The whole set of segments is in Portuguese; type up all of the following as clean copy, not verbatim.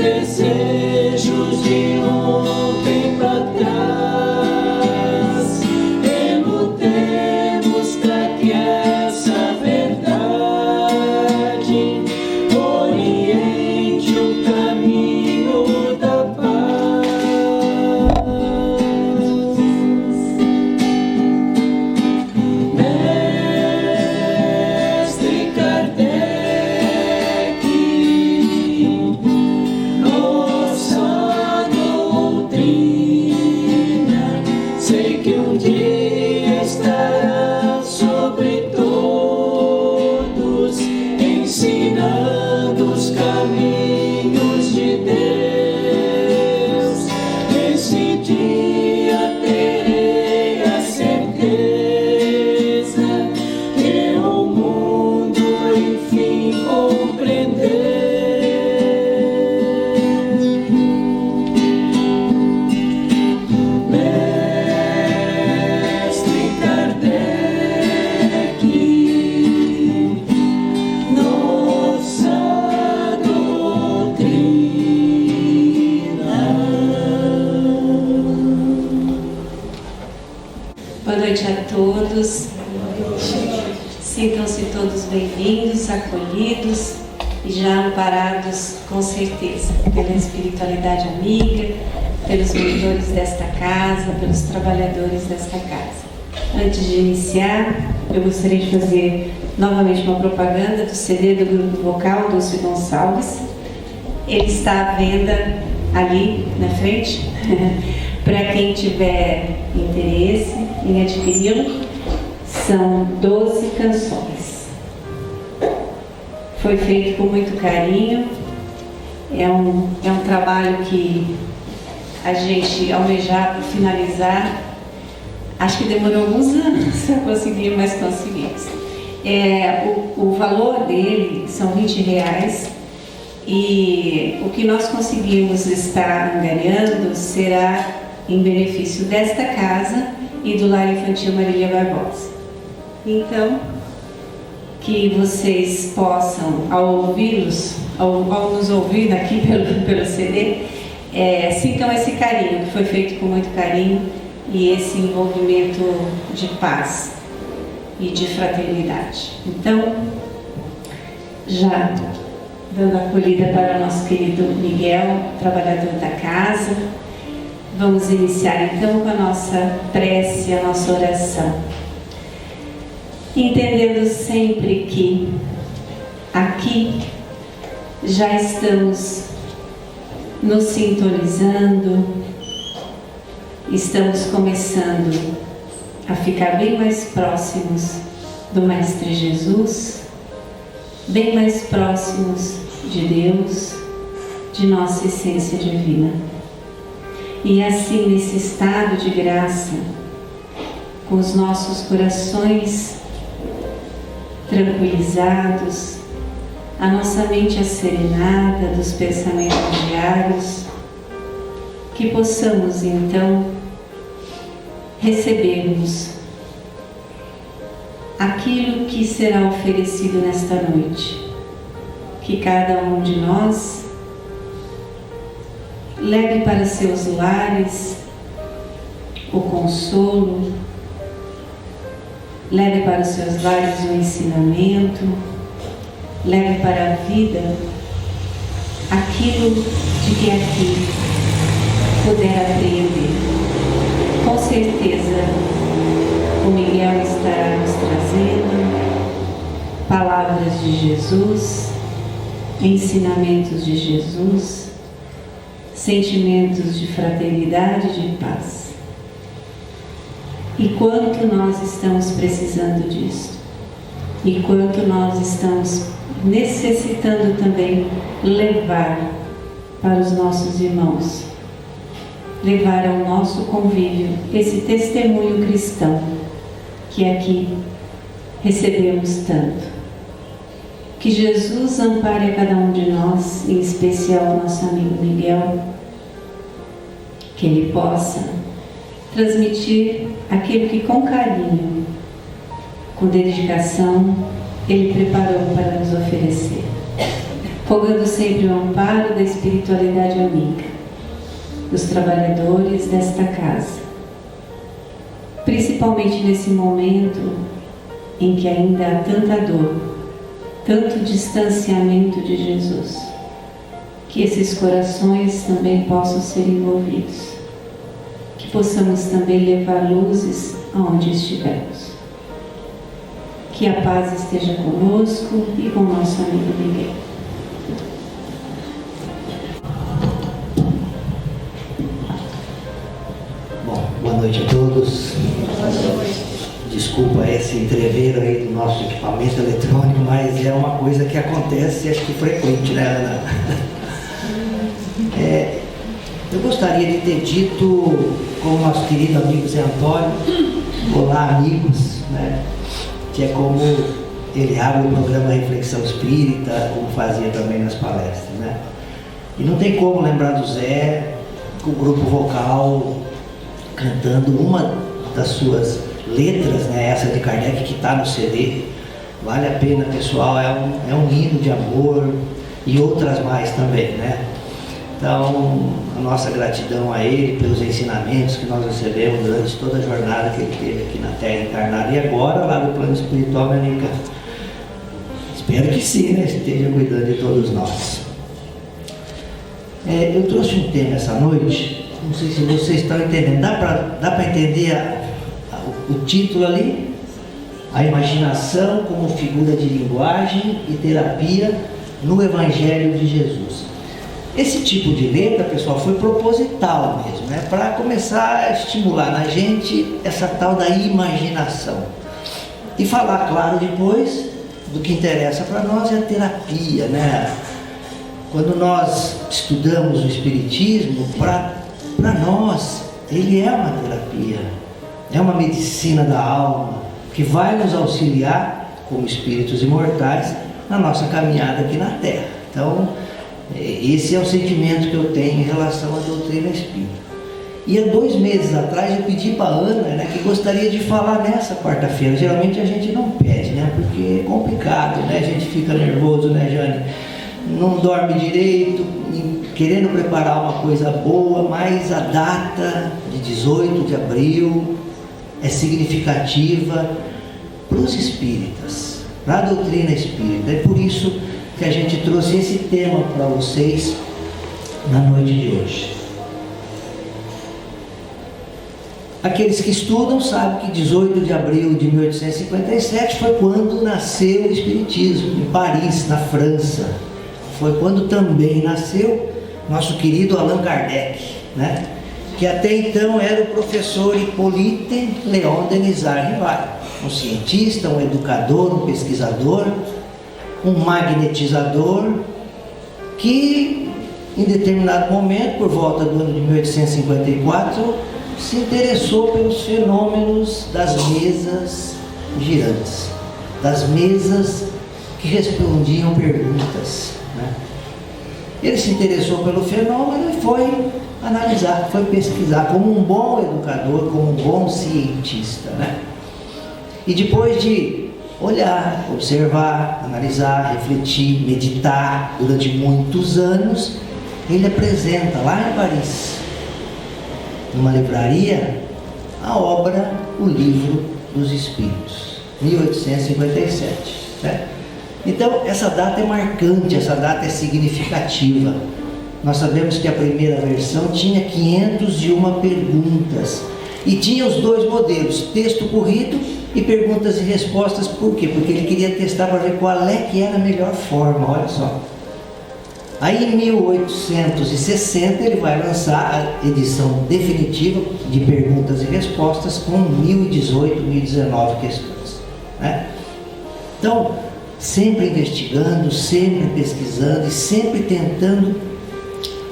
desejos de ontem pra trás. Relutemos pra que essa verdade oriente o caminho da paz. Mestre Kardec, nossa doutrina, sei que um dia estará sobre todos, ensinando os caminhos de Deus. Nesse dia terei a certeza que o mundo enfim compreender. Mestre Kardec, nossa doutrina. Boa noite a todos. Sintam-se todos bem-vindos, acolhidos e já amparados, com certeza, pela espiritualidade amiga, pelos mentores desta casa, pelos trabalhadores desta casa. Antes de iniciar, eu gostaria de fazer novamente uma propaganda do CD do grupo vocal Dulce Gonçalves. Ele está à venda ali na frente, para quem tiver interesse em adquiri-lo. São 12 canções. Foi feito com muito carinho. É um trabalho que a gente almejava finalizar. Acho que demorou alguns anos para conseguir, mas conseguimos. O valor dele são R$20 e o que nós conseguimos estar angariando será em benefício desta casa e do Lar Infantil Marília Barbosa. Então, que vocês possam, ao ouvi-los, ao nos ouvir aqui pelo CD, sintam esse carinho, que foi feito com muito carinho, e esse envolvimento de paz e de fraternidade. Então, já dando acolhida para o nosso querido Miguel, trabalhador da casa, vamos iniciar então com a nossa prece, a nossa oração. Entendendo sempre que aqui já estamos nos sintonizando, estamos começando a ficar bem mais próximos do Mestre Jesus, bem mais próximos de Deus, de nossa essência divina. E assim, nesse estado de graça, com os nossos corações tranquilizados, a nossa mente asserenada dos pensamentos diários, que possamos então recebermos aquilo que será oferecido nesta noite, que cada um de nós leve para seus lares o consolo, leve para os seus lares o ensinamento, leve para a vida aquilo de que aqui puder aprender. Com certeza, o Miguel estará nos trazendo palavras de Jesus, ensinamentos de Jesus, sentimentos de fraternidade e de paz. E quanto nós estamos precisando disso, e quanto nós estamos necessitando também levar para os nossos irmãos, levar ao nosso convívio esse testemunho cristão que aqui recebemos tanto. Que Jesus ampare a cada um de nós, em especial ao nosso amigo Miguel, que ele possa transmitir aquilo que com carinho, com dedicação, ele preparou para nos oferecer. rogando sempre o amparo da espiritualidade amiga, dos trabalhadores desta casa, principalmente nesse momento em que ainda há tanta dor, tanto distanciamento de Jesus, que esses corações também possam ser envolvidos, que possamos também levar luzes aonde estivermos. Que a paz esteja conosco e com nosso amigo Miguel. Bom, boa noite a todos. Desculpa esse entreveiro aí do nosso equipamento eletrônico, mas é uma coisa que acontece, acho que frequente, né, Ana? Eu gostaria de ter dito, como nosso querido amigo Zé Antônio, olá amigos, né? Que é como ele abre o programa Reflexão Espírita, como fazia também nas palestras, né? E não tem como lembrar do Zé com o grupo vocal cantando uma das suas letras, né? Essa de Kardec que está no CD. Vale a pena, pessoal, é um hino de amor e outras mais também, né? Então, a nossa gratidão a ele pelos ensinamentos que nós recebemos durante toda a jornada que ele teve aqui na Terra encarnada e agora lá no plano espiritual, né, Nica? Espero que sim, né? Esteja cuidando de todos nós. Eu trouxe um tema essa noite, não sei se vocês estão entendendo. Dá para entender o título ali? A imaginação como figura de linguagem e terapia no Evangelho de Jesus. Esse tipo de letra, pessoal, foi proposital mesmo, né? Para começar a estimular na gente essa tal da imaginação. E falar, claro, depois do que interessa para nós é a terapia, né? Quando nós estudamos o Espiritismo, para nós, ele é uma terapia, é uma medicina da alma, que vai nos auxiliar, como espíritos imortais, na nossa caminhada aqui na Terra. Então, esse é o sentimento que eu tenho em relação à doutrina espírita. E há 2 meses atrás eu pedi para a Ana, né, que gostaria de falar nessa quarta-feira. Geralmente a gente não pede, né, porque é complicado, né, a gente fica nervoso, né, Jane? Não dorme direito, querendo preparar uma coisa boa, mas a data de 18 de abril é significativa para os espíritas, para a doutrina espírita. É por isso que a gente trouxe esse tema para vocês na noite de hoje. Aqueles que estudam sabem que 18 de abril de 1857 foi quando nasceu o Espiritismo, em Paris, na França. Foi quando também nasceu nosso querido Allan Kardec, né? Que até então era o professor Hippolyte Léon Denisard Rivail, um cientista, um educador, um pesquisador, um magnetizador, que em determinado momento, por volta do ano de 1854, se interessou pelos fenômenos das mesas girantes, das mesas que respondiam perguntas, né? Ele se interessou pelo fenômeno e foi analisar, foi pesquisar como um bom educador, como um bom cientista, né? E depois de olhar, observar, analisar, refletir, meditar durante muitos anos, ele apresenta lá em Paris, numa livraria, a obra O Livro dos Espíritos, 1857, né? Então, essa data é marcante, essa data é significativa. Nós sabemos que a primeira versão tinha 501 perguntas e tinha os 2 modelos, texto corrido e perguntas e respostas. Por quê? Porque ele queria testar para ver qual é que era a melhor forma, olha só. Aí em 1860 ele vai lançar a edição definitiva de perguntas e respostas com 1018, 1019 questões, né? Então, sempre investigando, sempre pesquisando e sempre tentando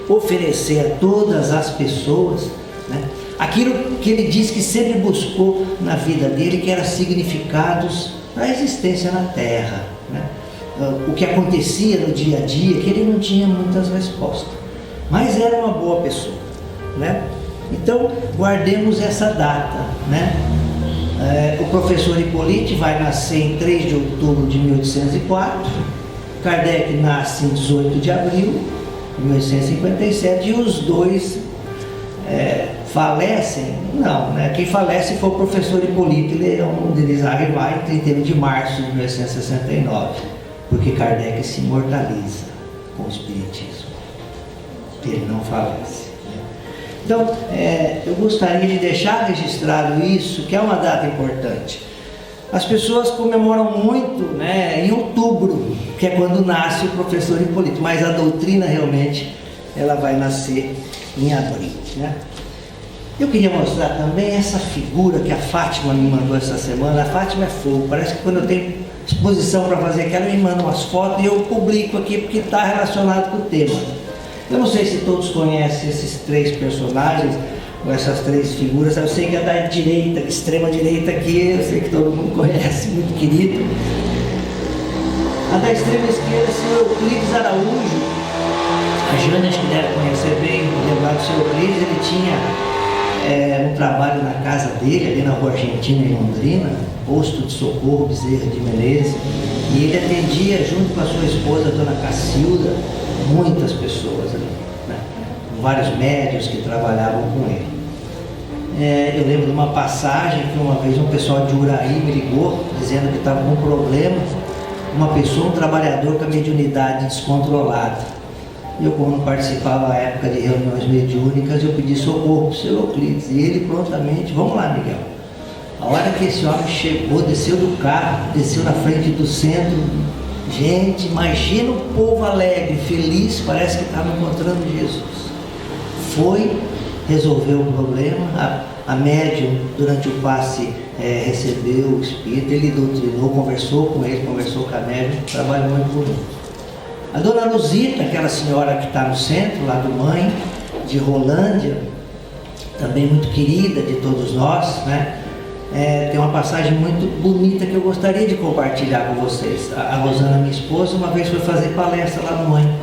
oferecer a todas as pessoas, né, aquilo que ele diz que sempre buscou na vida dele, que era significados para a existência na Terra, né? O que acontecia no dia a dia, que ele não tinha muitas respostas, mas era uma boa pessoa, né? Então, guardemos essa data, né? O professor Hippolyte vai nascer em 3 de outubro de 1804 Kardec nasce em 18 de abril de 1857 e os dois falecem, não, né? Quem falece foi o professor Hipólito Leão de Arrivai, em 31 de março de 1869, porque Kardec se imortaliza com o Espiritismo, ele não falece. Então, eu gostaria de deixar registrado isso, que é uma data importante. As pessoas comemoram muito, né, em outubro, que é quando nasce o professor Hipólito, mas a doutrina realmente ela vai nascer em abril, né? Eu queria mostrar também essa figura que a Fátima me mandou essa semana. A Fátima é fogo, parece que quando eu tenho exposição para fazer aqui, ela me manda umas fotos e eu publico aqui porque está relacionado com o tema. Eu não sei se todos conhecem esses três personagens, ou essas três figuras. Eu sei que a da direita, extrema direita aqui, eu sei que todo mundo conhece, muito querido. A da extrema esquerda, o senhor Euclides Araújo. A Jane acho que deve conhecer bem, lembrar do senhor Euclides. Ele tinha um trabalho na casa dele, ali na Rua Argentina, em Londrina, posto de socorro Bezerra de Menezes, e ele atendia, junto com a sua esposa, a dona Cacilda, muitas pessoas ali, né? Vários médios que trabalhavam com ele. Eu lembro de uma passagem que uma vez um pessoal de Uraí me ligou, dizendo que estava com um problema, uma pessoa, um trabalhador com a mediunidade descontrolada. Eu, como não participava à época de reuniões mediúnicas, eu pedi socorro para o senhor Euclides, e ele prontamente, vamos lá, Miguel. A hora que esse homem chegou, desceu do carro, desceu na frente do centro, gente, imagina o povo alegre, feliz, parece que estava encontrando Jesus. Foi, resolveu o problema, a médium, durante o passe, recebeu o espírito, ele doutrinou, conversou com ele, conversou com a médium, trabalho muito bonito. A dona Luzita, aquela senhora que está no centro, lá do Mãe, de Rolândia, também muito querida de todos nós, né? Tem uma passagem muito bonita que eu gostaria de compartilhar com vocês. A Rosana, minha esposa, uma vez foi fazer palestra lá no Mãe,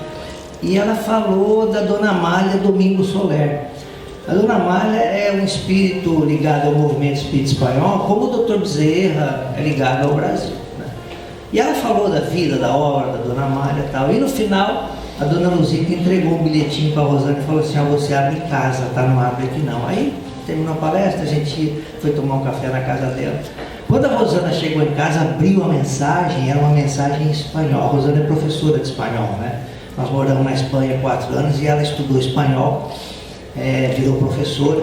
e ela falou da Dona Amália Domingo Soler. A Dona Amália é um espírito ligado ao movimento espírita espanhol, como o Dr. Bezerra é ligado ao Brasil. E ela falou da vida, da obra da Dona Amália e tal. E no final, a Dona Luzita entregou um bilhetinho para a Rosana e falou assim: você abre em casa, tá? Não abre aqui não. Aí terminou a palestra, a gente foi tomar um café na casa dela. Quando a Rosana chegou em casa, abriu a mensagem, era uma mensagem em espanhol. A Rosana é professora de espanhol, né? Nós moramos na Espanha há 4 anos e ela estudou espanhol, virou professora.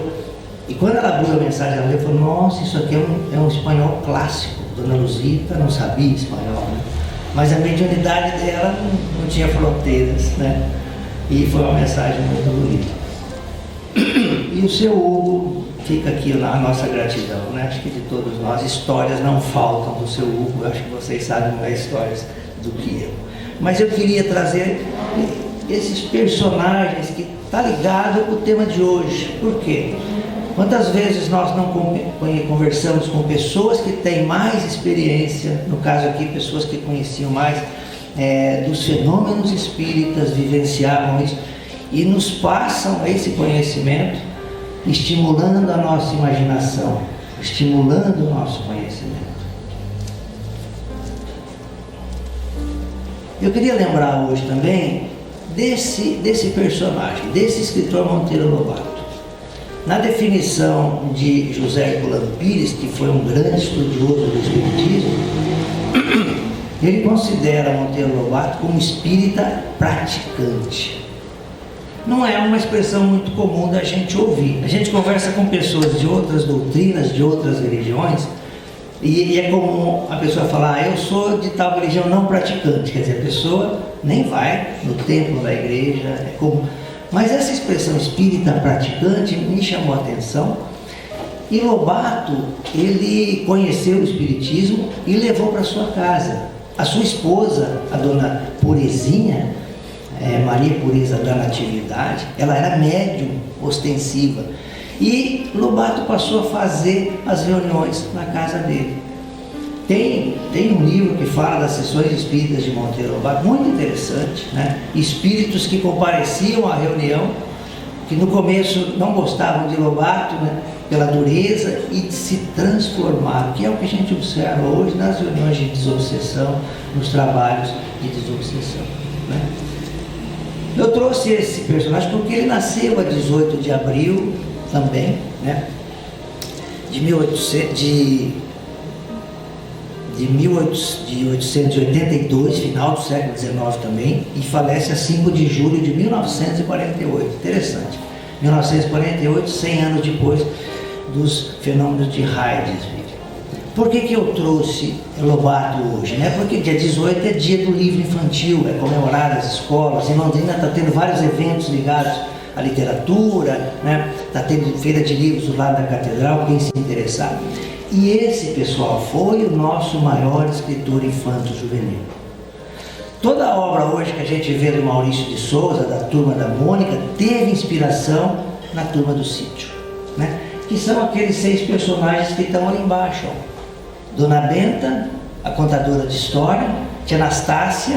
E quando ela abriu a mensagem, ela falou: nossa, isso aqui é um espanhol clássico. Dona Luzita não sabia espanhol, né? Mas a mediunidade dela não tinha fronteiras, né? E foi uma mensagem muito bonita. E o seu Hugo, fica aqui a nossa gratidão, né? Acho que de todos nós, histórias não faltam do seu Hugo. Eu acho que vocês sabem mais histórias do que eu. Mas eu queria trazer esses personagens que está ligado com o tema de hoje. Por quê? Quantas vezes nós não conversamos com pessoas que têm mais experiência, no caso aqui, pessoas que conheciam mais dos fenômenos espíritas, vivenciavam isso, e nos passam esse conhecimento, estimulando a nossa imaginação, estimulando o nosso conhecimento. Eu queria lembrar hoje também desse personagem, desse escritor Monteiro Lobato. Na definição de José Herculano Pires, que foi um grande estudioso do Espiritismo, ele considera Monteiro Lobato como espírita praticante. Não é uma expressão muito comum da gente ouvir. A gente conversa com pessoas de outras doutrinas, de outras religiões, e é comum a pessoa falar: eu sou de tal religião não praticante. Quer dizer, a pessoa nem vai no templo da igreja, é comum. Mas essa expressão espírita praticante me chamou a atenção, e Lobato, ele conheceu o espiritismo e levou para sua casa. A sua esposa, a dona Purezinha, Maria Pureza da Natividade, ela era médium ostensiva, e Lobato passou a fazer as reuniões na casa dele. Tem um livro que fala das sessões espíritas de Monteiro Lobato, muito interessante, né? Espíritos que compareciam à reunião, que no começo não gostavam de Lobato, né? Pela dureza, e se transformaram, que é o que a gente observa hoje nas reuniões de desobsessão, nos trabalhos de desobsessão, né? Eu trouxe esse personagem porque ele nasceu a 18 de abril também, né? De 1882, final do século XIX também, e falece a 5 de julho de 1948. Interessante. 1948, 100 anos depois dos fenômenos de Heidesville. Por que eu trouxe Lobato hoje? Né? Porque dia 18 é dia do livro infantil, é comemorado as escolas. Em Londrina está tendo vários eventos ligados à literatura, né? Está tendo feira de livros do lado da catedral, quem se interessar. E esse pessoal foi o nosso maior escritor infanto-juvenil. Toda a obra hoje que a gente vê do Maurício de Souza, da Turma da Mônica, teve inspiração na Turma do Sítio, né? Que são aqueles 6 personagens que estão ali embaixo, ó. Dona Benta, a contadora de história, tia Anastácia,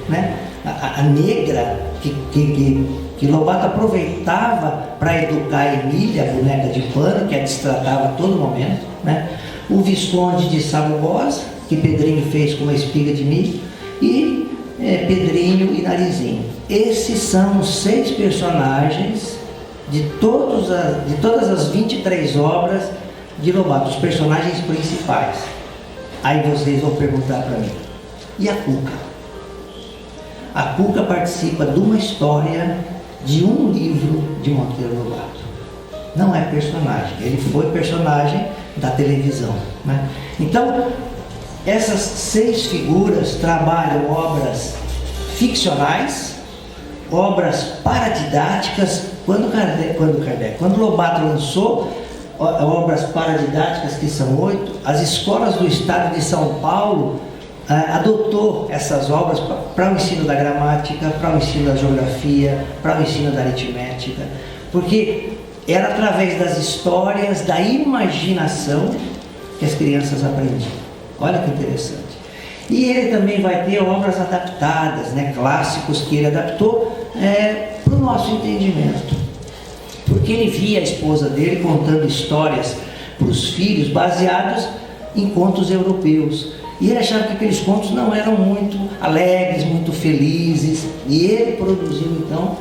né? a negra que Lobato aproveitava para educar a Emília, a boneca de pano, que a destratava a todo momento, né? O Visconde de Sabugosa, que Pedrinho fez com uma espiga de milho, e Pedrinho e Narizinho. Esses são os 6 personagens de todas as 23 obras de Lobato, os personagens principais. Aí vocês vão perguntar para mim, e a Cuca? A Cuca participa de uma história de um livro de Monteiro Lobato. Não é personagem, ele foi personagem da televisão, né? Então, essas 6 figuras trabalham obras ficcionais, obras paradidáticas. Quando Lobato lançou obras paradidáticas, que são 8, as escolas do estado de São Paulo adotou essas obras para o ensino da gramática, para o ensino da geografia, para o ensino da aritmética, porque era através das histórias, da imaginação, que as crianças aprendiam. Olha que interessante. E ele também vai ter obras adaptadas, né, clássicos que ele adaptou para o nosso entendimento. Porque ele via a esposa dele contando histórias para os filhos baseados em contos europeus. E ele achava que aqueles contos não eram muito alegres, muito felizes. E ele produziu, então,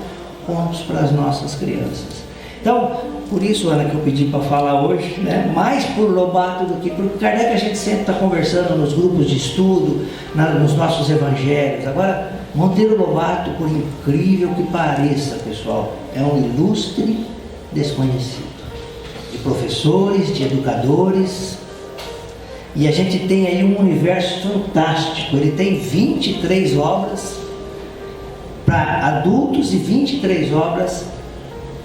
contos para as nossas crianças. Então, por isso, Ana, que eu pedi para falar hoje, né, mais por Lobato do que por Kardec. A gente sempre está conversando nos grupos de estudo, nos nossos evangelhos. Agora, Monteiro Lobato, por incrível que pareça, pessoal, é um ilustre desconhecido. De professores, de educadores. E a gente tem aí um universo fantástico. Ele tem 23 obras para adultos e 23 obras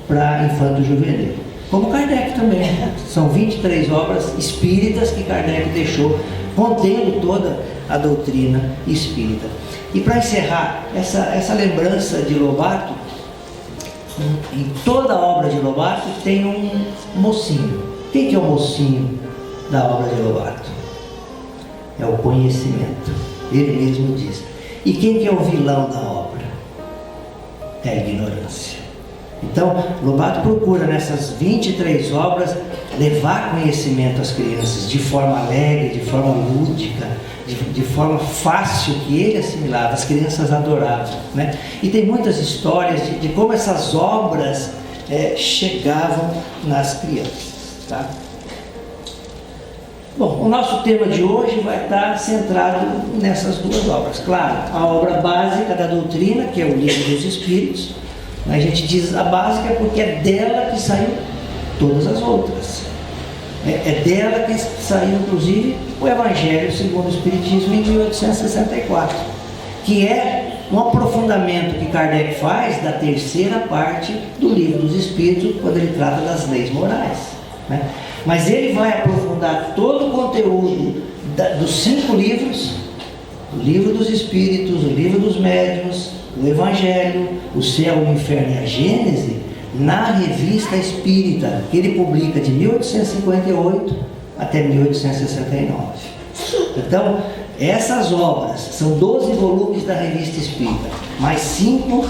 para infanto-juvenil. Como Kardec também. São 23 obras espíritas que Kardec deixou, contendo toda a doutrina espírita. E para encerrar, essa lembrança de Lobato, em toda a obra de Lobato tem um mocinho. Quem que é o mocinho da obra de Lobato? É o conhecimento. Ele mesmo diz. E quem que é o vilão da obra? É a ignorância. Então, Lobato procura nessas 23 obras levar conhecimento às crianças de forma alegre, de forma lúdica, de forma fácil, que ele assimilava, as crianças adoravam, né? E tem muitas histórias de como essas obras chegavam nas crianças, tá? Bom, o nosso tema de hoje vai estar centrado nessas 2 obras. Claro, a obra básica da doutrina, que é o Livro dos Espíritos. A gente diz a básica porque é dela que saiu todas as outras. É dela que saiu, inclusive, o Evangelho segundo o Espiritismo em 1864, que é um aprofundamento que Kardec faz da 3ª parte do Livro dos Espíritos, quando ele trata das leis morais, né? Mas ele vai aprofundar todo o conteúdo dos 5 livros, o Livro dos Espíritos, o Livro dos Médiuns, o Evangelho, o Céu, o Inferno e a Gênese, na Revista Espírita, que ele publica de 1858 até 1869. Então, essas obras, são 12 volumes da Revista Espírita, mais 5,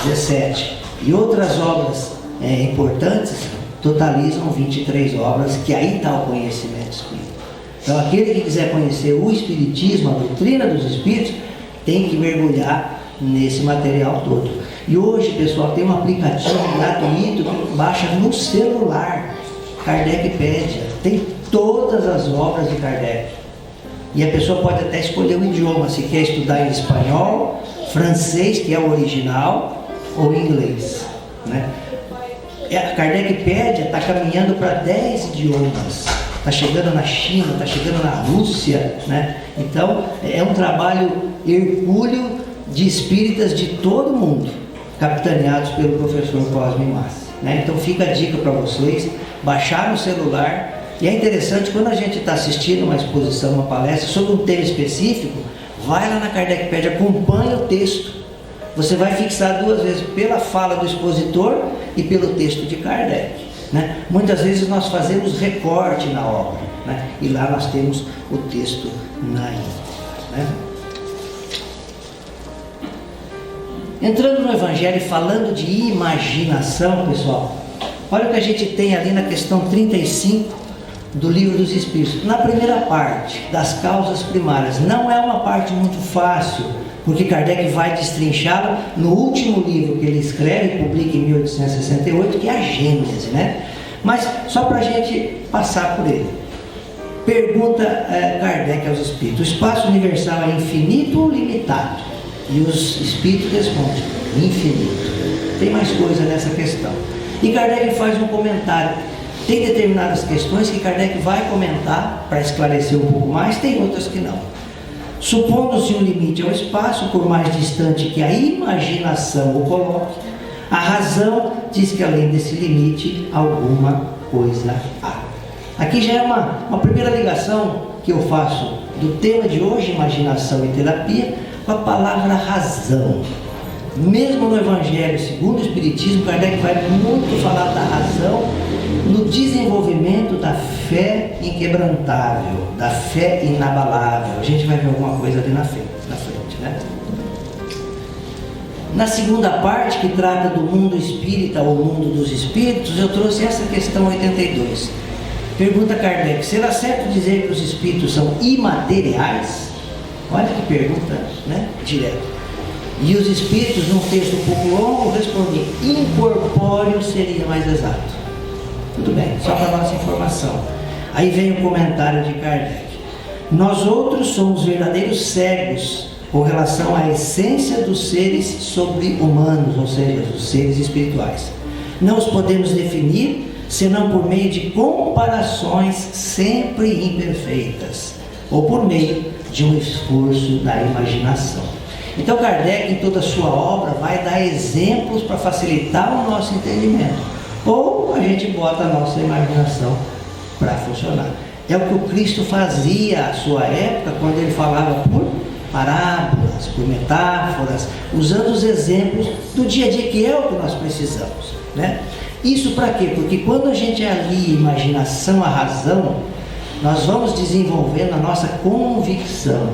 17, e outras obras importantes, totalizam 23 obras, que aí está o conhecimento espírita. Então, aquele que quiser conhecer o Espiritismo, a doutrina dos Espíritos, tem que mergulhar nesse material todo. E hoje, pessoal, tem um aplicativo gratuito que baixa no celular, Kardecpédia, tem todas as obras de Kardec. E a pessoa pode até escolher o idioma, se quer estudar em espanhol, francês, que é o original, ou inglês, né? A Kardecpédia está caminhando para 10 idiomas, está chegando na China, está chegando na Rússia, né? Então é um trabalho hercúleo de espíritas de todo mundo, capitaneados pelo professor Cosme Massi, né? Então fica a dica para vocês, baixar no celular. E é interessante, quando a gente está assistindo uma exposição, uma palestra sobre um tema específico, vai lá na Kardecpédia, acompanha o texto. Você vai fixar 2 vezes pela fala do expositor e pelo texto de Kardec, né? Muitas vezes nós fazemos recorte na obra, né? E lá nós temos o texto na íntegra, né? Entrando no Evangelho e falando de imaginação, pessoal, olha o que a gente tem ali na questão 35 do Livro dos Espíritos. Na primeira parte, das causas primárias, não é uma parte muito fácil, porque Kardec vai destrinchá-la no último livro que ele escreve, publica em 1868, que é a Gênese, né? Mas só para a gente passar por ele. Pergunta Kardec aos Espíritos: o espaço universal é infinito ou limitado? E os Espíritos respondem: infinito. Tem mais coisa nessa questão. E Kardec faz um comentário. Tem determinadas questões que Kardec vai comentar para esclarecer um pouco mais, tem outras que não. Supondo-se um limite ao espaço, por mais distante que a imaginação o coloque, a razão diz que além desse limite, alguma coisa há. Aqui já é uma primeira ligação que eu faço do tema de hoje, imaginação e terapia, com a palavra razão. Mesmo no Evangelho segundo o Espiritismo, Kardec vai muito falar da razão no desenvolvimento da fé inquebrantável, da fé inabalável. A gente vai ver alguma coisa ali na frente, né? Na segunda parte, que trata do mundo espírita ou mundo dos espíritos, eu trouxe essa questão 82. Pergunta Kardec: será certo dizer que os espíritos são imateriais? Olha que pergunta, né? Direta. E os espíritos, num texto um pouco longo, respondem: incorpóreo seria mais exato. Tudo bem, só para nossa informação. Aí vem o comentário de Kardec: nós outros somos verdadeiros cegos com relação à essência dos seres sobre-humanos, ou seja, dos seres espirituais. Não os podemos definir senão por meio de comparações sempre imperfeitas, ou por meio de um esforço da imaginação. Então Kardec, em toda a sua obra, vai dar exemplos para facilitar o nosso entendimento. Ou a gente bota a nossa imaginação para funcionar. É o que o Cristo fazia à sua época, quando ele falava por parábolas, por metáforas, usando os exemplos do dia a dia, que é o que nós precisamos, né? Isso para quê? Porque quando a gente alia a imaginação à razão, nós vamos desenvolvendo a nossa convicção.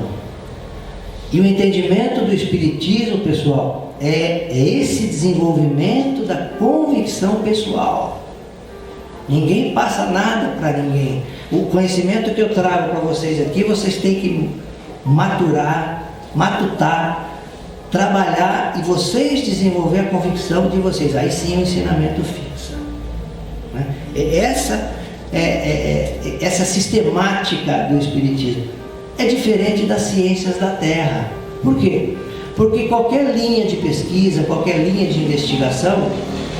E o entendimento do Espiritismo, pessoal, é esse desenvolvimento da convicção pessoal. Ninguém passa nada para ninguém. O conhecimento que eu trago para vocês aqui, vocês têm que maturar, matutar, trabalhar e vocês desenvolver a convicção de vocês. Aí sim o ensinamento fixa, né? Essa sistemática do Espiritismo é diferente das ciências da Terra. Por quê? Porque qualquer linha de pesquisa, qualquer linha de investigação,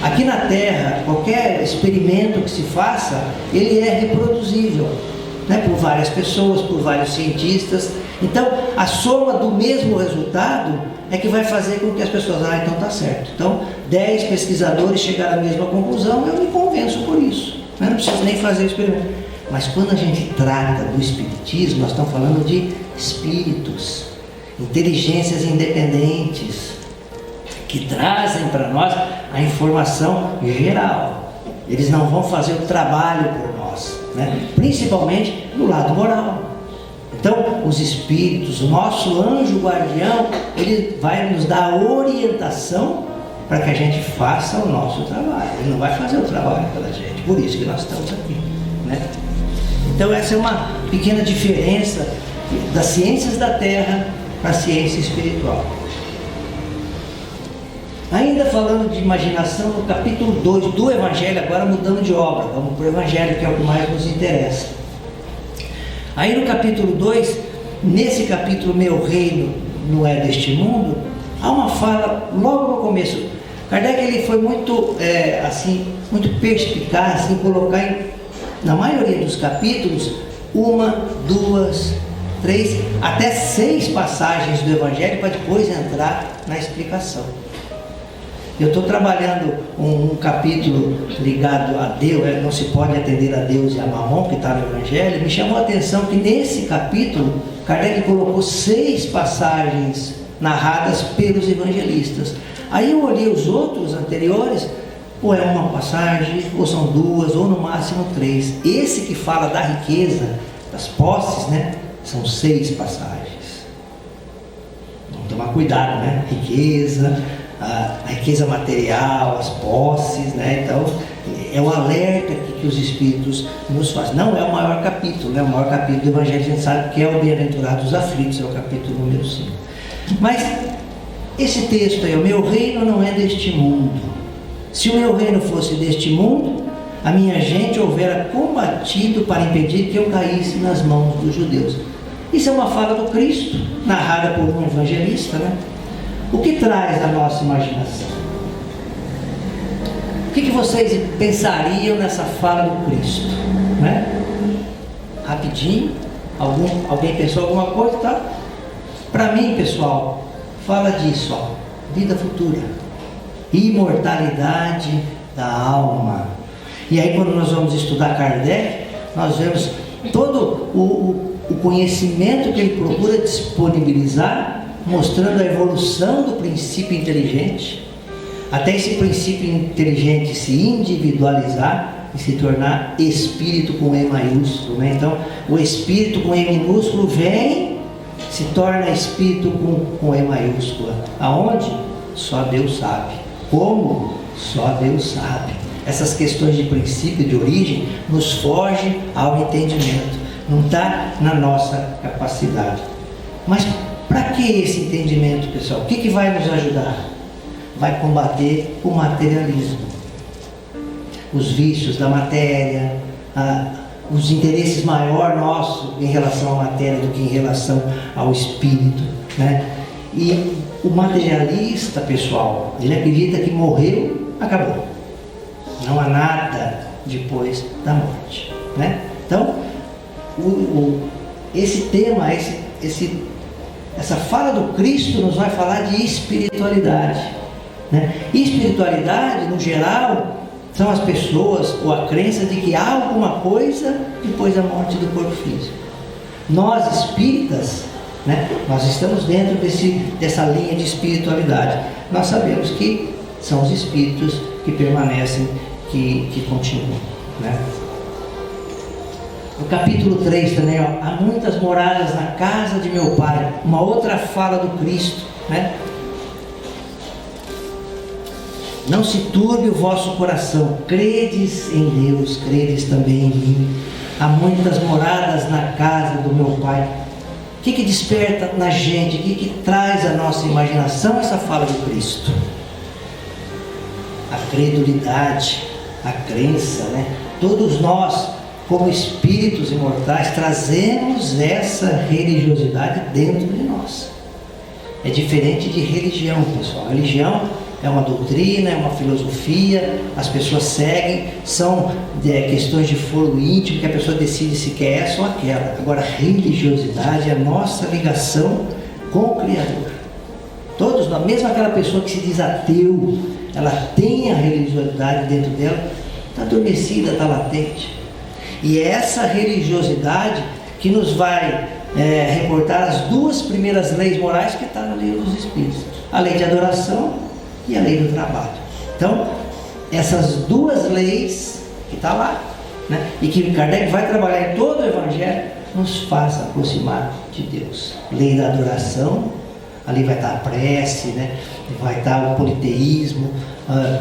aqui na Terra, qualquer experimento que se faça, ele é reproduzível, né? Por várias pessoas, por vários cientistas. Então, a soma do mesmo resultado é que vai fazer com que as pessoas, então tá certo. Então, 10 pesquisadores chegaram à mesma conclusão, eu me convenço por isso. Eu não preciso nem fazer o experimento. Mas quando a gente trata do Espiritismo, nós estamos falando de espíritos, inteligências independentes, que trazem para nós a informação geral. Eles não vão fazer o trabalho por nós, né? Principalmente no lado moral. Então, os espíritos, o nosso anjo guardião, ele vai nos dar orientação para que a gente faça o nosso trabalho. Ele não vai fazer o trabalho pela gente, por isso que nós estamos aqui, né? Então essa é uma pequena diferença das ciências da Terra para a ciência espiritual. Ainda falando de imaginação, no capítulo 2 do Evangelho, agora mudando de obra, vamos para o Evangelho, que é o que mais nos interessa. Aí no capítulo 2, nesse capítulo, meu reino não é deste mundo, há uma fala logo no começo. Kardec ele foi muito, muito perspicaz em colocar na maioria dos capítulos 1, 2, 3, até 6 passagens do Evangelho para depois entrar na explicação. Eu estou trabalhando um capítulo ligado a Deus, não se pode atender a Deus e a Mamon, que está no Evangelho. Me chamou a atenção que nesse capítulo, Kardec colocou 6 passagens narradas pelos evangelistas. Aí eu olhei os outros anteriores, ou é uma passagem, ou são 2, ou no máximo 3. Esse que fala da riqueza, das posses, né, são 6 passagens. Vamos tomar cuidado, né? Riqueza, a riqueza material, as posses, né? Então, é o alerta que os Espíritos nos fazem. Não é o maior capítulo, né? O maior capítulo do Evangelho, a gente sabe que é o Bem-aventurado dos Aflitos, é o capítulo número 5. Mas, esse texto aí, o meu reino não é deste mundo. Se o meu reino fosse deste mundo, a minha gente houvera combatido para impedir que eu caísse nas mãos dos judeus. Isso é uma fala do Cristo, narrada por um evangelista, né? O que traz a nossa imaginação? O que vocês pensariam nessa fala do Cristo? Né? Rapidinho, alguém pensou alguma coisa? Tá? Para mim, pessoal, fala disso, ó, vida futura, imortalidade da alma. E aí quando nós vamos estudar Kardec, nós vemos todo o conhecimento que ele procura disponibilizar, mostrando a evolução do princípio inteligente, até esse princípio inteligente se individualizar e se tornar espírito com E maiúsculo, né? Então o espírito com E minúsculo vem, se torna espírito com E maiúscula. Aonde? Só Deus sabe. Como? Só Deus sabe. Essas questões de princípio, de origem, nos fogem ao entendimento. Não está na nossa capacidade. Mas para que esse entendimento, pessoal? O que vai nos ajudar? Vai combater o materialismo, os vícios da matéria, os interesses maiores nossos em relação à matéria do que em relação ao espírito, né? E o materialista, pessoal, ele acredita que morreu, acabou. Não há nada depois da morte, né? Então, esse tema, essa fala do Cristo nos vai falar de espiritualidade, né? Espiritualidade, no geral, são as pessoas ou a crença de que há alguma coisa depois da morte do corpo físico. Nós espíritas, né, nós estamos dentro dessa linha de espiritualidade. Nós sabemos que são os espíritos que permanecem, que continuam, né? No capítulo 3 também, ó, há muitas moradas na casa de meu Pai. Uma outra fala do Cristo, né? Não se turbe o vosso coração, credes em Deus, credes também em mim. Há muitas moradas na casa do meu Pai. O que desperta na gente, o que traz à nossa imaginação essa fala do Cristo? A credulidade, a crença, né? Todos nós, como espíritos imortais, trazemos essa religiosidade dentro de nós. É diferente de religião, pessoal. A religião é uma doutrina, é uma filosofia, as pessoas seguem, são questões de foro íntimo, que a pessoa decide se quer essa ou aquela. Agora, religiosidade é a nossa ligação com o Criador. Todos nós, mesmo aquela pessoa que se diz ateu, ela tem a religiosidade dentro dela, está adormecida, está latente. E é essa religiosidade que nos vai reportar as 2 primeiras leis morais que está no Livro dos Espíritos: a lei de adoração e a lei do trabalho. Então, essas 2 leis que está lá, né, e que Kardec vai trabalhar em todo o Evangelho, nos faz aproximar de Deus. Lei da adoração, ali vai estar a prece, né, vai estar o politeísmo,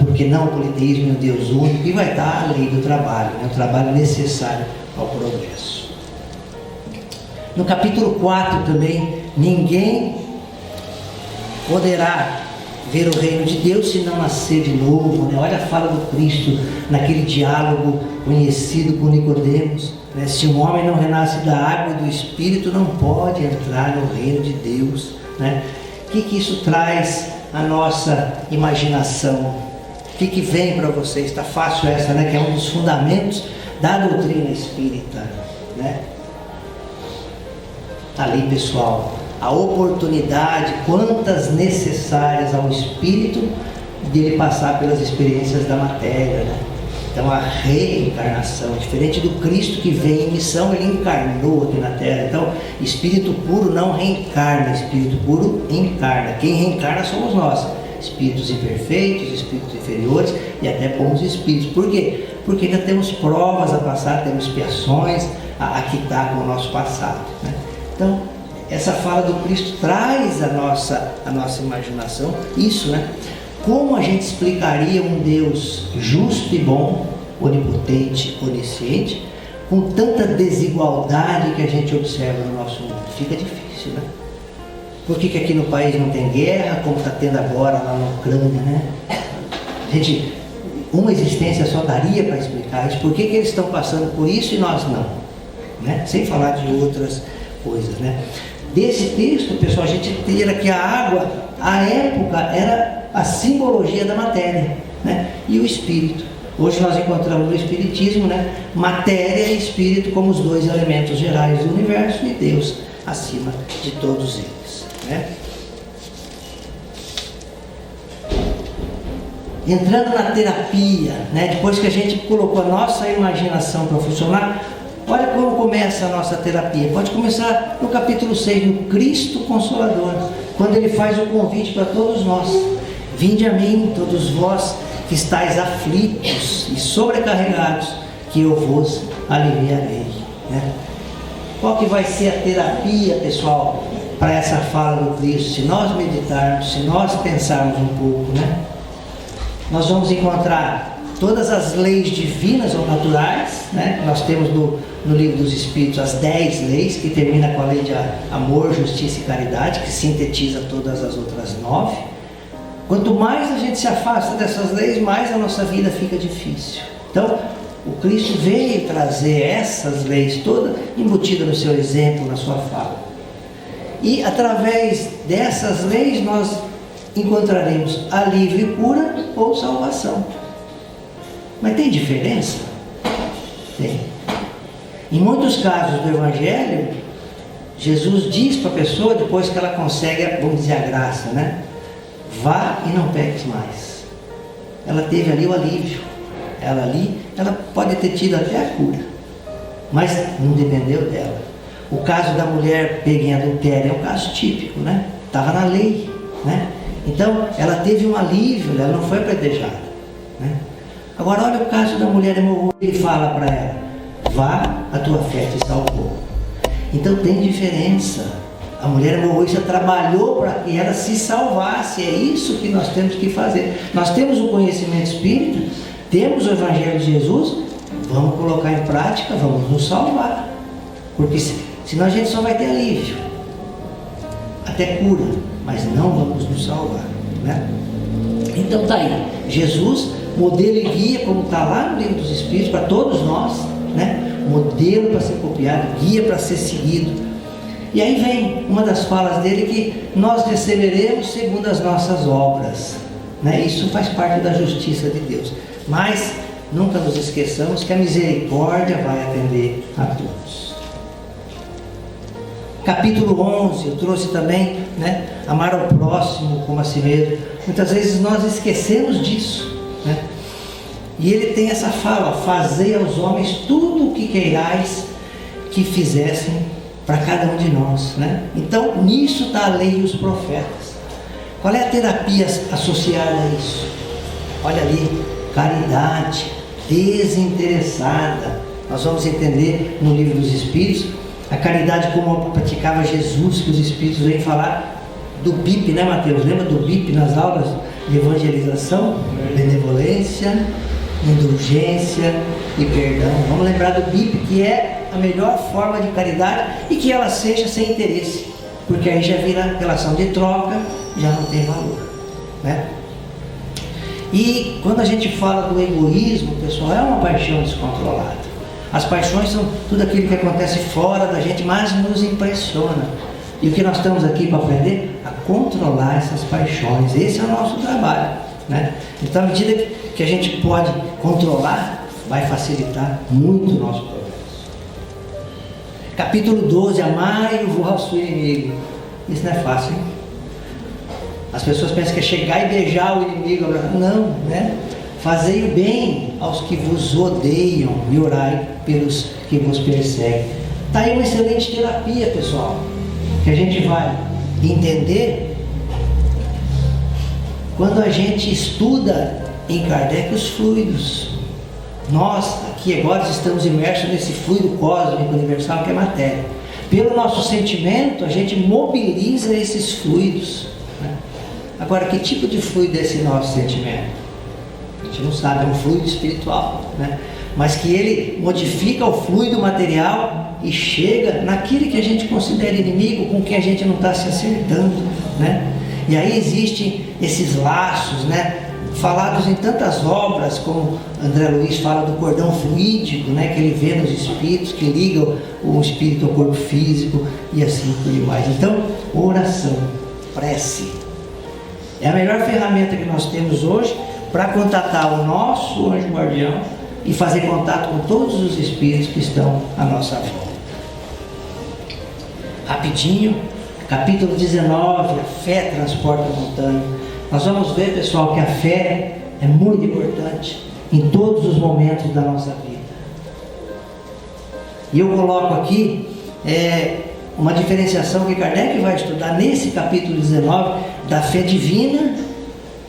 porque não o politeísmo e o Deus único, e vai estar a lei do trabalho, né, o trabalho necessário ao progresso. No capítulo 4 também, ninguém poderá ver o reino de Deus se não nascer de novo, né? Olha a fala do Cristo naquele diálogo conhecido com Nicodemos, né? Se um homem não renasce da água e do Espírito, não pode entrar no reino de Deus, né? O que isso traz à nossa imaginação? O que vem para vocês? Está fácil essa, né? Que é um dos fundamentos da doutrina espírita, né? Ali, pessoal, a oportunidade, quantas necessárias ao espírito de ele passar pelas experiências da matéria, né? Então a reencarnação, diferente do Cristo que veio em missão, ele encarnou aqui na Terra. Então espírito puro não reencarna, espírito puro encarna. Quem reencarna somos nós, espíritos imperfeitos, espíritos inferiores e até bons espíritos. Por quê? Porque ainda temos provas a passar, temos expiações a quitar com o nosso passado, né? Então essa fala do Cristo traz a nossa imaginação isso, né? Como a gente explicaria um Deus justo e bom, onipotente, onisciente, com tanta desigualdade que a gente observa no nosso mundo? Fica difícil, né? Por que aqui no país não tem guerra, como está tendo agora lá na Ucrânia, né? Gente, uma existência só daria para explicar isso. Por que eles estão passando por isso e nós não, né? Sem falar de outras coisas, né? Desse texto, pessoal, a gente tira que a água, à época, era a simbologia da matéria, né? E o espírito. Hoje nós encontramos no espiritismo, né? Matéria e espírito como os dois elementos gerais do universo e Deus acima de todos eles, né? Entrando na terapia, né? Depois que a gente colocou a nossa imaginação para funcionar, olha como começa a nossa terapia. Pode começar no capítulo 6, no Cristo Consolador, quando ele faz o convite para todos nós: vinde a mim, todos vós que estáis aflitos e sobrecarregados, que eu vos aliviarei, né? Qual que vai ser a terapia, pessoal, para essa fala do Cristo? Se nós meditarmos, se nós pensarmos um pouco, né? Nós vamos encontrar todas as leis divinas ou naturais, né? Nós temos no livro dos Espíritos as 10 leis, que termina com a lei de amor, justiça e caridade, que sintetiza todas as outras 9. Quanto mais a gente se afasta dessas leis, mais a nossa vida fica difícil. Então, o Cristo veio trazer essas leis todas embutidas no seu exemplo, na sua fala. E através dessas leis nós encontraremos alívio e cura ou salvação. Mas tem diferença? Tem. Em muitos casos do Evangelho, Jesus diz para a pessoa, depois que ela consegue, vamos dizer, a graça, né? Vá e não peques mais. Ela teve ali o alívio. Ela pode ter tido até a cura, mas não dependeu dela. O caso da mulher pega em adultério é um caso típico, né? Estava na lei, né? Então, ela teve um alívio, ela não foi apedrejada, né? Agora, olha o caso da mulher hemorroída. Ele fala para ela: vá, a tua fé te salvou. Então, tem diferença. A mulher hemorroída trabalhou para que ela se salvasse. É isso que nós temos que fazer. Nós temos o conhecimento espírita, temos o Evangelho de Jesus, vamos colocar em prática, vamos nos salvar. Porque senão a gente só vai ter alívio, até cura, mas não vamos nos salvar, né? Então tá aí, Jesus, modelo e guia, como está lá no livro dos Espíritos, para todos nós, né? Modelo para ser copiado, guia para ser seguido. E aí vem uma das falas dele, que nós receberemos segundo as nossas obras, né? Isso faz parte da justiça de Deus. Mas nunca nos esqueçamos que a misericórdia vai atender a todos. Capítulo 11, eu trouxe também, né? Amar ao próximo como a si mesmo. Muitas vezes nós esquecemos disso, né? E ele tem essa fala: fazei aos homens tudo o que queirais que fizessem para cada um de nós, né? Então nisso está a lei e os profetas. Qual é a terapia associada a isso? Olha ali: caridade desinteressada. Nós vamos entender no livro dos Espíritos a caridade como praticava Jesus, que os Espíritos vêm falar do BIP, né, Mateus? Lembra do BIP nas aulas de evangelização? Benevolência, indulgência e perdão. Vamos lembrar do BIP, que é a melhor forma de caridade, e que ela seja sem interesse, porque aí já vira relação de troca, já não tem valor, né? E quando a gente fala do egoísmo, pessoal, é uma paixão descontrolada. As paixões são tudo aquilo que acontece fora da gente, mas nos impressiona. E o que nós estamos aqui para aprender? A controlar essas paixões. Esse é o nosso trabalho, né? Então, à medida que a gente pode controlar, vai facilitar muito o nosso progresso. Capítulo 12, amai o vosso inimigo. Isso não é fácil, hein? As pessoas pensam que é chegar e beijar o inimigo. Não, né? Fazei o bem aos que vos odeiam e orai pelos que vos perseguem. Está aí uma excelente terapia, pessoal, que a gente vai entender quando a gente estuda em Kardec os fluidos. Nós aqui agora estamos imersos nesse fluido cósmico universal que é matéria. Pelo nosso sentimento, a gente mobiliza esses fluidos, né? Agora, que tipo de fluido é esse nosso sentimento? A gente não sabe, é um fluido espiritual, né? Mas que ele modifica o fluido material e chega naquele que a gente considera inimigo, com quem a gente não está se acertando, né? E aí existem esses laços, né? Falados em tantas obras, como André Luiz fala do cordão fluídico, né? Que ele vê nos espíritos, que ligam o espírito ao corpo físico e assim por demais. Então, oração, prece, é a melhor ferramenta que nós temos hoje para contatar o nosso anjo guardião e fazer contato com todos os espíritos que estão à nossa volta. Rapidinho, capítulo 19, a fé transporta a montanha. Nós vamos ver, pessoal, que a fé é muito importante em todos os momentos da nossa vida. E eu coloco aqui uma diferenciação que Kardec vai estudar nesse capítulo 19 da fé divina,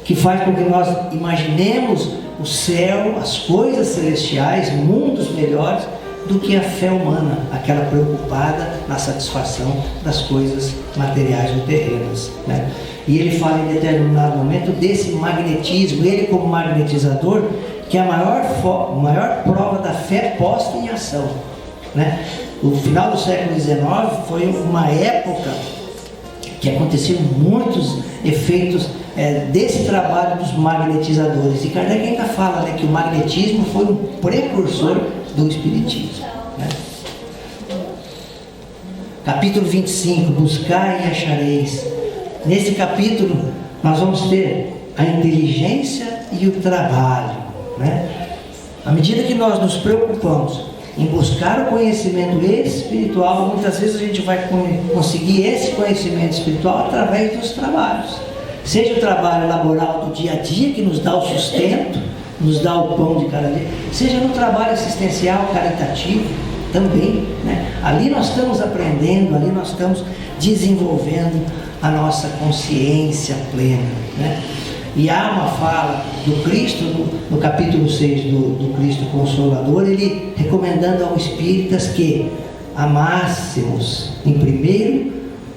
que faz com que nós imaginemos o céu, as coisas celestiais, mundos melhores, do que a fé humana, aquela preocupada na satisfação das coisas materiais ou terrenas, né? E ele fala em determinado momento desse magnetismo, ele como magnetizador, que é a maior prova da fé posta em ação, né? O final do século XIX foi uma época que aconteceram muitos efeitos desse trabalho dos magnetizadores. E Kardec ainda fala, né, que o magnetismo foi um precursor do espiritismo, né? Capítulo 25, buscai e achareis. Nesse capítulo nós vamos ter a inteligência e o trabalho, né? À medida que nós nos preocupamos em buscar o conhecimento espiritual, muitas vezes a gente vai conseguir esse conhecimento espiritual através dos trabalhos. Seja o trabalho laboral do dia a dia, que nos dá o sustento, nos dá o pão de cada dia, seja no trabalho assistencial, caritativo, também, né? Ali nós estamos aprendendo, ali nós estamos desenvolvendo a nossa consciência plena, né? E há uma fala do Cristo, no capítulo 6 do Cristo Consolador, ele recomendando aos espíritas que amássemos em primeiro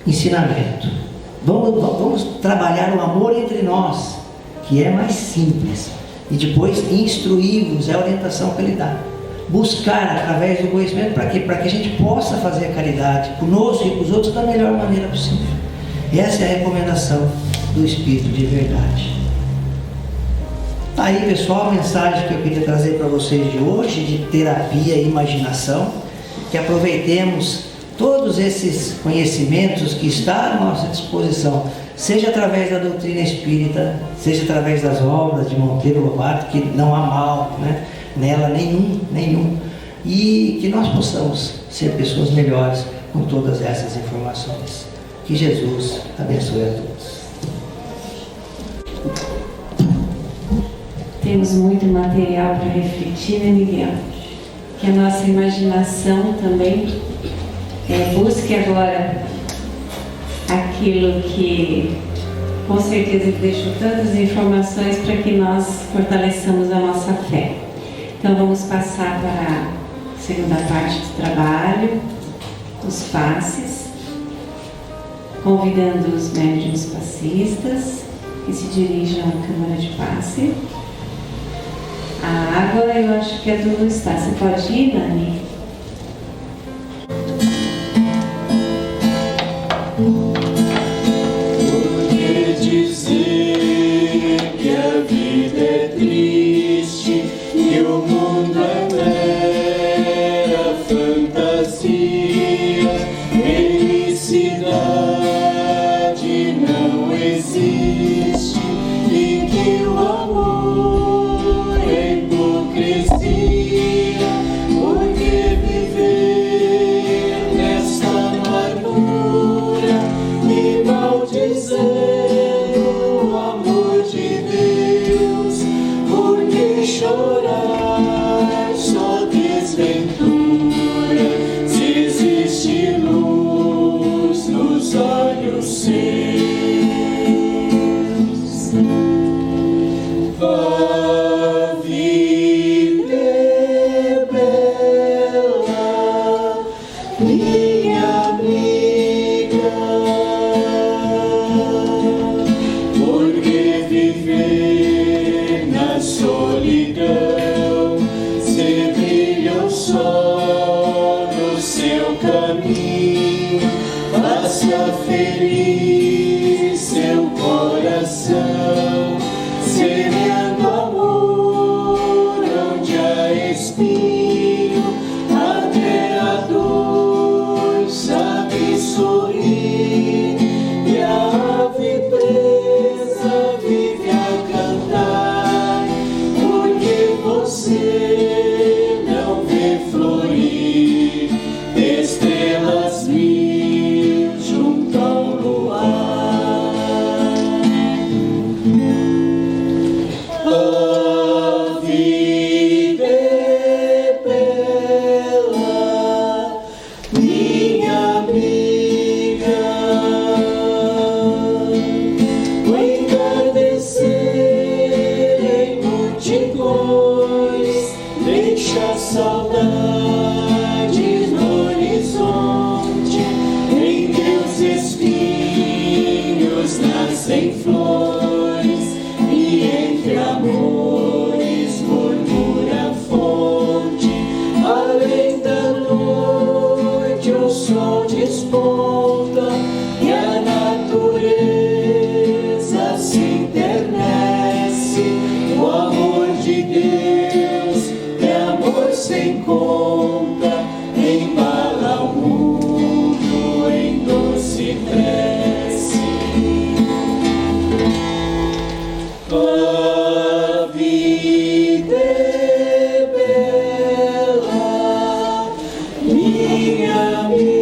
ensinamento. Vamos trabalhar o amor entre nós, que é mais simples, e depois instruí-los, é a orientação que ele dá. Buscar através do conhecimento, para quê? Para que a gente possa fazer a caridade conosco e com os outros da melhor maneira possível. Essa é a recomendação do Espírito de verdade. Tá aí, pessoal, a mensagem que eu queria trazer para vocês de hoje, de terapia e imaginação, que aproveitemos todos esses conhecimentos que estão à nossa disposição, seja através da doutrina espírita, seja através das obras de Monteiro Lobato, que não há mal, né, nela nenhum, e que nós possamos ser pessoas melhores com todas essas informações. Que Jesus abençoe a todos. Temos muito material para refletir, né, Miguel? Que a nossa imaginação também busque agora aquilo que com certeza ele deixou tantas informações para que nós fortaleçamos a nossa fé. Então vamos passar para a segunda parte do trabalho, os passes, convidando os médiuns passistas que se dirijam à câmara de passe. A água, eu acho que é do Luiz. Você pode ir, Nani? Porque deixa saudades no horizonte. Em teus espinhos nascem flores, e entre amores murmura a fonte. Além da noite o sol desponta, e a natureza se enternece. O amor de Deus é amor sem conta, embala o mundo em doce prece. A vida é bela, minha amiga.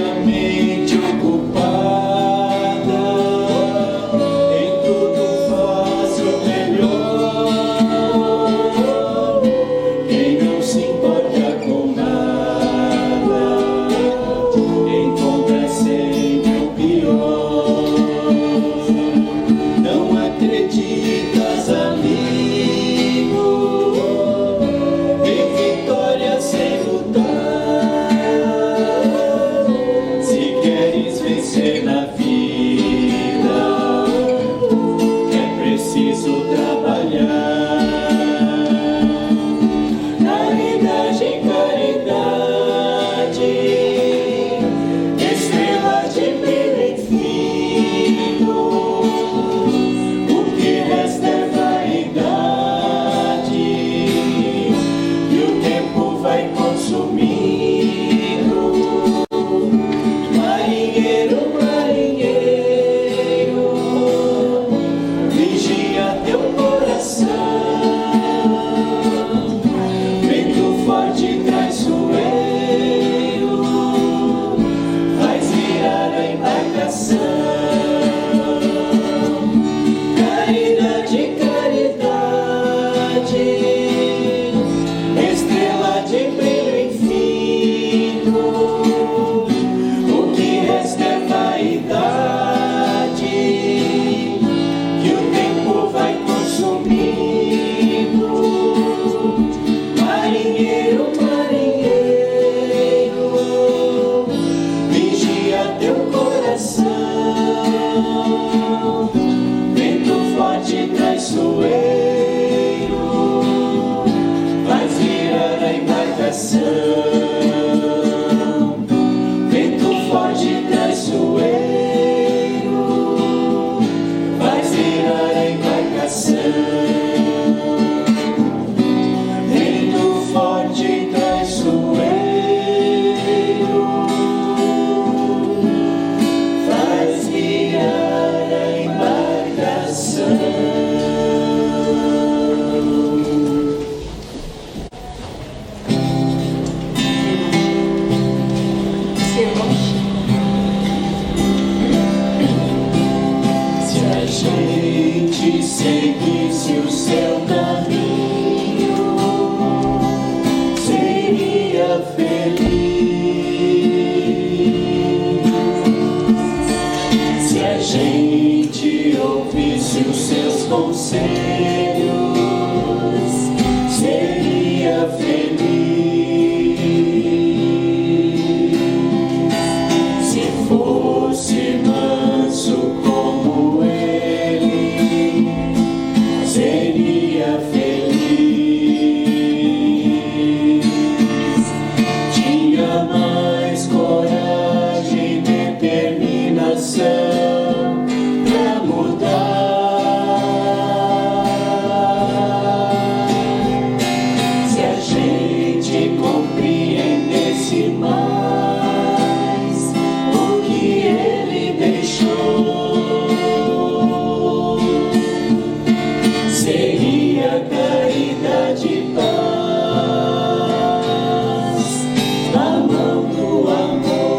a mente ocupada, em tudo faz o melhor. Quem não se importa com nada, encontra sempre o pior. Não acreditas, amigo, em vitória sem lutar. Se queres vencer na vida, é preciso trabalhar. Caridade, caridade, estrela de brilho infinito. O que resta é vaidade, e o tempo vai consumindo. Marinheiro, marinheiro, vigia teu coração. Vento forte traiçoeiro faz virar a embarcação. Caridade, caridade, estrela de brilho infinito. O que resta é vaidade, que o tempo vai consumindo. Marinheiro, marinheiro, vigia teu coração. Vento forte traiçoeiro faz virar a embarcação. Vento forte traiçoeiro faz virar a embarcação. Vento forte traiçoeiro faz virar a embarcação. Se a gente seguisse o seu caminho, seria feliz. Se a gente ouvisse os seus conselhos, seria feliz. Se fosse manso como ele, seria feliz. Tinha mais coragem e determinação pra mudar. Se a gente compreendesse mais o que ele deixou, seria caridade e paz, a mão do amor.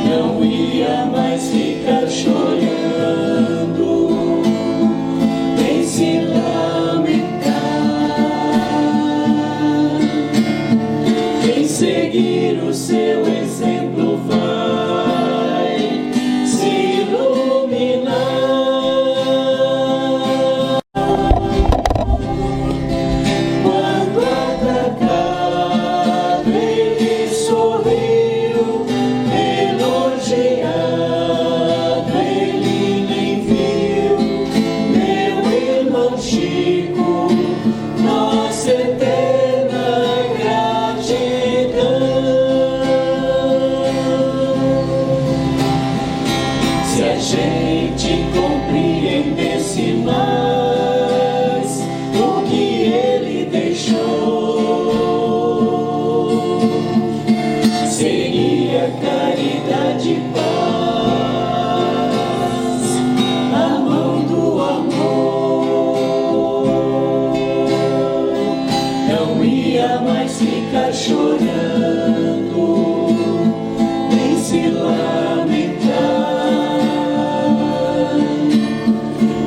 Não ia mais ficar chorando, nem se lamentar. Quem seguir o seu exemplo vai se iluminar. Quando atacado ele sorriu, elogiado ele nem viu. Meu irmão Chico, nossa eterna gratidão. Se a gente compreendesse mais o que ele deixou, seria caridade e paz, a mão do amor. Não ia mais ficar chorando, chorando, nem se lamentar.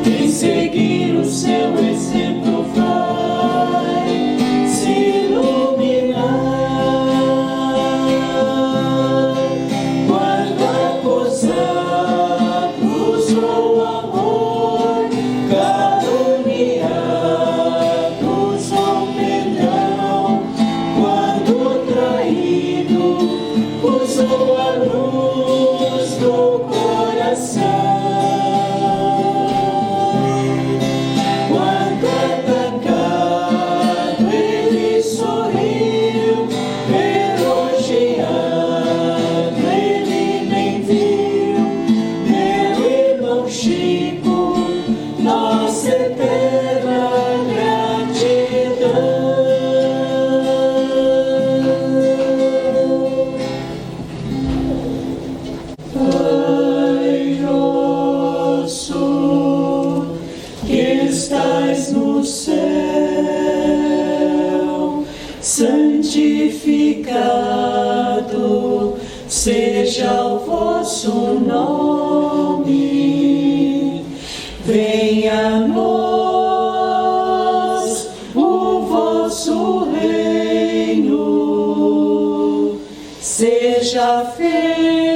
Quem seguir o seu exemplo vai se iluminar. Guarda gozados ou amor, caluniados ou perdão. Quando traído, usou a luz do coração. Quando atacado, ele sorriu, elogiado, ele nem viu. Meu irmão Chico, nossa eterna gratidão. Pai nosso, que estais no céu, santificado seja o vosso nome. Venha a nós o vosso reino. Seja feita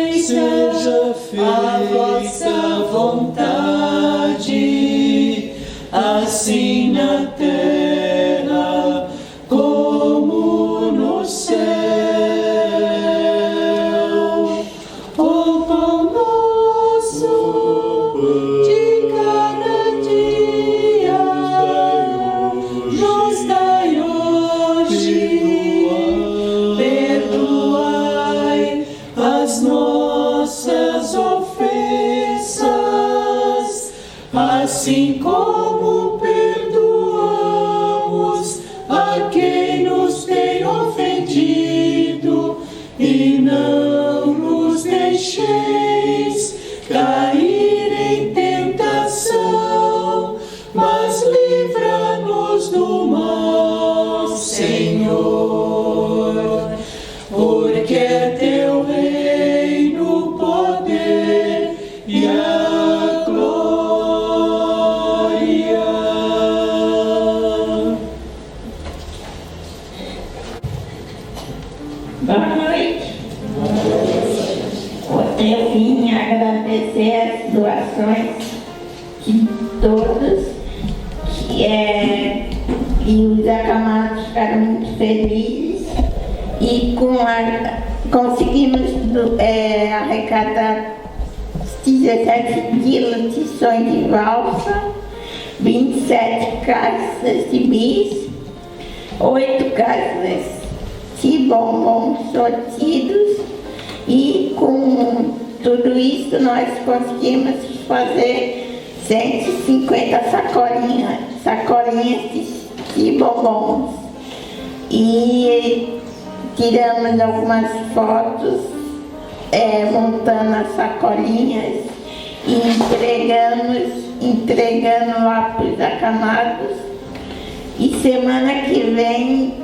a vossa vontade, assim na terra como no céu. O pão nosso de cada dia nos dai hoje. Perdoai as nossas ofensas, assim como perdoamos a quem nos tem ofendido, e não nos deixeis cair em tentação, mas livra-nos do mal, Senhor. Porque é teu reino, o poder e a glória. Boa noite. Eu vim agradecer as doações de todos, e os acamados ficaram muito felizes, e conseguimos arrecadar 17 quilos de sonho de valsa, 27 caixas de bis, 8 caixas de bombons sortidos, e com tudo isso nós conseguimos fazer 150 sacolinhas de bombons. E tiramos algumas fotos montando as sacolinhas e entregando lá para os acamados. E semana que vem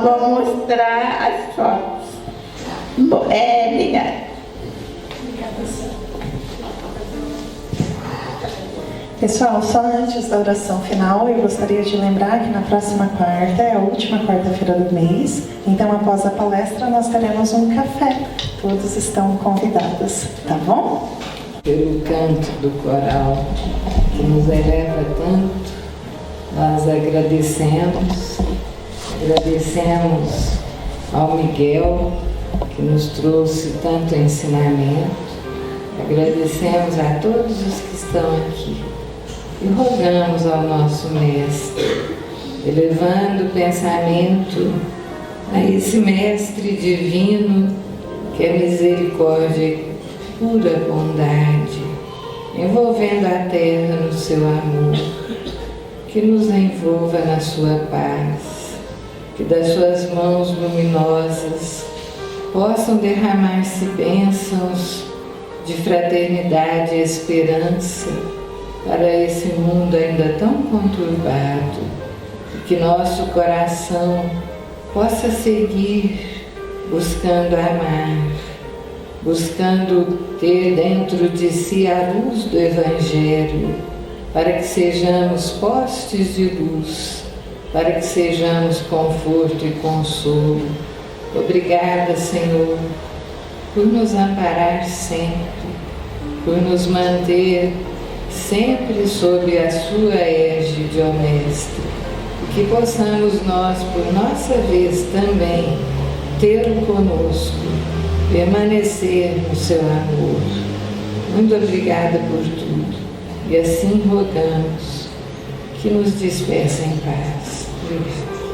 vou mostrar as fotos. Obrigada. Pessoal, só antes da oração final, eu gostaria de lembrar que na próxima quarta é a última quarta-feira do mês, então após a palestra nós teremos um café. Todos estão convidados, tá bom? Pelo canto do coral que nos eleva tanto, nós agradecemos ao Miguel, que nos trouxe tanto ensinamento, agradecemos a todos os que estão aqui e rogamos ao nosso Mestre, elevando o pensamento a esse Mestre divino que é misericórdia e pura bondade, envolvendo a terra no seu amor, que nos envolva na sua paz, que das suas mãos luminosas possam derramar-se bênçãos de fraternidade e esperança para esse mundo ainda tão conturbado. que nosso coração possa seguir buscando amar, buscando ter dentro de si a luz do Evangelho, para que sejamos postes de luz, para que sejamos conforto e consolo. Obrigada, Senhor, por nos amparar sempre, por nos manter sempre sob a sua égide, ó Mestre, e que possamos nós, por nossa vez também, tê-lo conosco, permanecer no seu amor. Muito obrigada por tudo, e assim rogamos que nos despeça em paz. Obrigada.